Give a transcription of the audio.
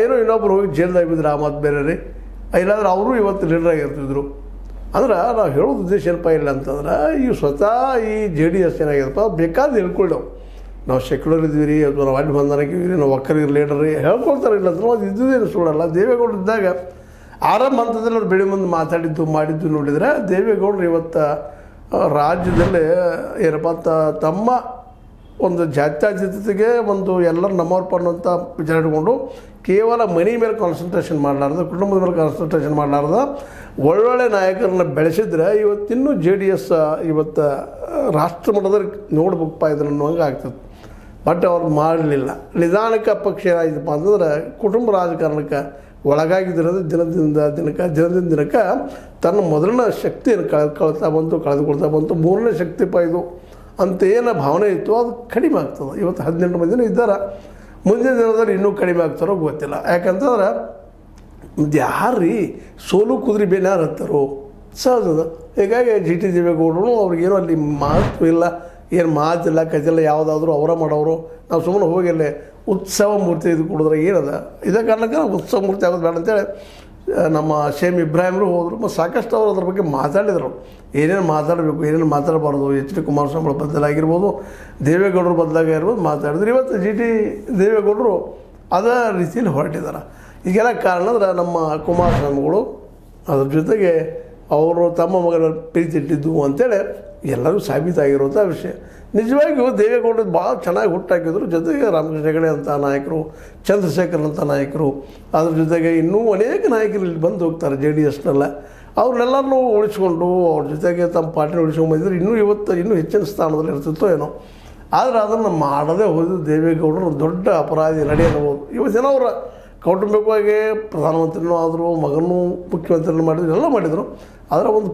ಏನೋ ಇನ್ನೊಬ್ರು ಹೋಗಿ ಜೈಲ್ದಾಗ ಬಿದ್ದರೆ ಆ ಮಾತು ಬೇರೆ ರೀ. ಇಲ್ಲಾಂದ್ರೆ ಅವರು ಇವತ್ತು ಲೀಡ್ರಾಗಿರ್ತಿದ್ರು. ಅಂದ್ರೆ ನಾವು ಹೇಳೋದು ಉದ್ದೇಶ ಏನಪ್ಪ ಇಲ್ಲ ಅಂತಂದ್ರೆ, ಈ ಸ್ವತಃ ಈ JDS ಏನಾಗಿರಪ್ಪ ಬೇಕಾದ್ರೆ ಹೇಳ್ಕೊಳ್ಳೇವು, ನಾವು ಸೆಕ್ಯುಲರ್ ಇದ್ವಿ ರೀ, ಅಥವಾ ನಾವು ಅಲ್ಲಿ ಬಂಧನಕ್ಕಿವಿ, ನಾವು ಒಕ್ಕಲಿಗರು ಲೀಡರ್ ರೀ ಹೇಳ್ಕೊಳ್ತಾರೆ. ಇಲ್ಲ ಅಂದ್ರೆ ಅದು ಇದ್ದುದೇನು ಸುಳ್ಳಲ್ಲ. ದೇವೇಗೌಡರು ಇದ್ದಾಗ ಆರಂಭ ಹಂತದಲ್ಲಿ ಅವ್ರು ಬೆಳೆ ಮುಂದೆ ಮಾತಾಡಿದ್ದು ಮಾಡಿದ್ದು ನೋಡಿದರೆ, ದೇವೇಗೌಡರು ಇವತ್ತು ರಾಜ್ಯದಲ್ಲಿ ಏನಪ್ಪ ತಮ್ಮ ಒಂದು ಜಾತ್ಯತೀತತೆಗೆ ಒಂದು ಎಲ್ಲರೂ ನಮ್ಮವ್ರಪ್ಪ ಅನ್ನೋಂಥ ವಿಚಾರ ಇಟ್ಕೊಂಡು ಕೇವಲ ಮನೆ ಮೇಲೆ ಕಾನ್ಸಂಟ್ರೇಷನ್ ಮಾಡಲಾರ್ದು, ಕುಟುಂಬದ ಮೇಲೆ ಕಾನ್ಸಂಟ್ರೇಷನ್ ಮಾಡಲಾರ್ದು ಒಳ್ಳೊಳ್ಳೆ ನಾಯಕರನ್ನ ಬೆಳೆಸಿದ್ರೆ ಇವತ್ತಿನ್ನೂ JDS ಇವತ್ತು ರಾಷ್ಟ್ರ ಮಟ್ಟದಲ್ಲಿ ನೋಡ್ಬೇಕಪ್ಪ ಇದನ್ನು ಅನ್ನೋಂಗೆ ಆಗ್ತದೆ. ಬಟ್ ಅವ್ರು ಮಾಡಲಿಲ್ಲ. ನಿಧಾನಕ್ಕೆ ಪಕ್ಷ ಏನಾಯ್ತಪ್ಪ ಅಂತಂದ್ರೆ ಕುಟುಂಬ ರಾಜಕಾರಣಕ್ಕೆ ಒಳಗಾಗಿದ್ದಿರೋದು ದಿನದಿಂದ ದಿನಕ್ಕೆ ತನ್ನ ಮೊದಲನೇ ಶಕ್ತಿಯನ್ನು ಕಳೆದುಕೊಳ್ತಾ ಬಂತು. ಮೂರನೇ ಶಕ್ತಿಪ್ಪ ಇದು ಅಂತ ಏನು ಭಾವನೆ ಇತ್ತು ಅದು ಕಡಿಮೆ ಆಗ್ತದೆ. ಇವತ್ತು 18 ಮಂದಿನೂ ಇದ್ದಾರೆ. ಮುಂದಿನ ದಿನದಲ್ಲಿ ಇನ್ನೂ ಕಡಿಮೆ ಆಗ್ತಾರೋ ಗೊತ್ತಿಲ್ಲ. ಯಾಕಂತಂದ್ರೆ ಯಾರು ರೀ ಸೋಲು ಕುದುರೆ ಬೇನೆ ಯಾರು ಹತ್ತಾರೋ ಸಹಜದ. ಹೀಗಾಗಿ GT ದೇವೇಗೌಡರು ಅವ್ರಿಗೇನು ಅಲ್ಲಿ ಮಹತ್ವ ಇಲ್ಲ, ಏನು ಮಾತಿಲ್ಲ ಕಥೆಲ್ಲ, ಯಾವುದಾದ್ರೂ ಅವರ ಮಾಡೋರು. ನಾವು ಸುಮ್ಮನೆ ಹೋಗಿ ಅಲ್ಲಿ ಉತ್ಸವ ಮೂರ್ತಿ ಇದು ಕೊಡಿದ್ರೆ ಏನದ, ಇದೇ ಕಾರಣಕ್ಕೆ ಉತ್ಸವ ಮೂರ್ತಿ ಆಗೋದು ಬೇಡ ಅಂತೇಳಿ ನಮ್ಮ ಶೇಮ್ ಇಬ್ರಾಹಿಮ್ರು ಹೋದರು. ಮತ್ತು ಸಾಕಷ್ಟು ಅವರು ಅದ್ರ ಬಗ್ಗೆ ಮಾತಾಡಿದರು, ಏನೇನು ಮಾತಾಡಬೇಕು ಏನೇನು ಮಾತಾಡಬಾರ್ದು. HD ಕುಮಾರಸ್ವಾಮಿ ಬದಲಾಗಿರ್ಬೋದು, ದೇವೇಗೌಡರು ಬದಲಾಗಿರ್ಬೋದು ಮಾತಾಡಿದ್ರು. ಇವತ್ತು GT ದೇವೇಗೌಡರು ಅದೇ ರೀತಿಯಲ್ಲಿ ಹೊರಟಿದ್ದಾರೆ. ಈಗೆಲ್ಲ ಕಾರಣ ಅಂದ್ರೆ ನಮ್ಮ ಕುಮಾರಸ್ವಾಮಿಗಳು ಅದ್ರ ಜೊತೆಗೆ ಅವರು ತಮ್ಮ ಮಗನ ಪ್ರೀತಿ ಇಟ್ಟಿದ್ದು ಅಂತೇಳಿ ಎಲ್ಲರೂ ಸಾಬೀತಾಗಿರುವಂಥ ವಿಷಯ. ನಿಜವಾಗಿಯೂ ದೇವೇಗೌಡರು ಭಾಳ ಚೆನ್ನಾಗಿ ಹುಟ್ಟಾಕಿದ್ರು. ಜೊತೆಗೆ ರಾಮಕೃಷ್ಣ ಹೆಗಡೆ ಅಂತ ನಾಯಕರು, ಚಂದ್ರಶೇಖರ್ ಅಂತ ನಾಯಕರು, ಅದ್ರ ಜೊತೆಗೆ ಇನ್ನೂ ಅನೇಕ ನಾಯಕರು ಇಲ್ಲಿ ಬಂದು ಹೋಗ್ತಾರೆ JDSನೆಲ್ಲ. ಅವ್ರನ್ನೆಲ್ಲರೂ ಉಳಿಸ್ಕೊಂಡು ಅವ್ರ ಜೊತೆಗೆ ತಮ್ಮ ಪಾರ್ಟಿನ ಉಳಿಸ್ಕೊಂಡು ಬಂದಿದ್ರು ಇನ್ನೂ ಇವತ್ತು ಇನ್ನೂ ಹೆಚ್ಚಿನ ಸ್ಥಾನದಲ್ಲಿ ಇರ್ತಿತ್ತೋ ಏನೋ. ಆದರೆ ಅದನ್ನು ಮಾಡದೇ ಹೋದ ದೇವೇಗೌಡರು ದೊಡ್ಡ ಅಪರಾಧಿ ನಡೆ ಅನ್ನಬಹುದು. ಇವತ್ತಿನ ಅವರ ಕೌಟುಂಬಿಕವಾಗಿ ಪ್ರಧಾನಮಂತ್ರಿನೂ ಆದರು, ಮಗನೂ ಮುಖ್ಯಮಂತ್ರಿನೂ ಮಾಡಿದ್ರು, ಎಲ್ಲ ಮಾಡಿದರು. ಅದರ ಒಂದು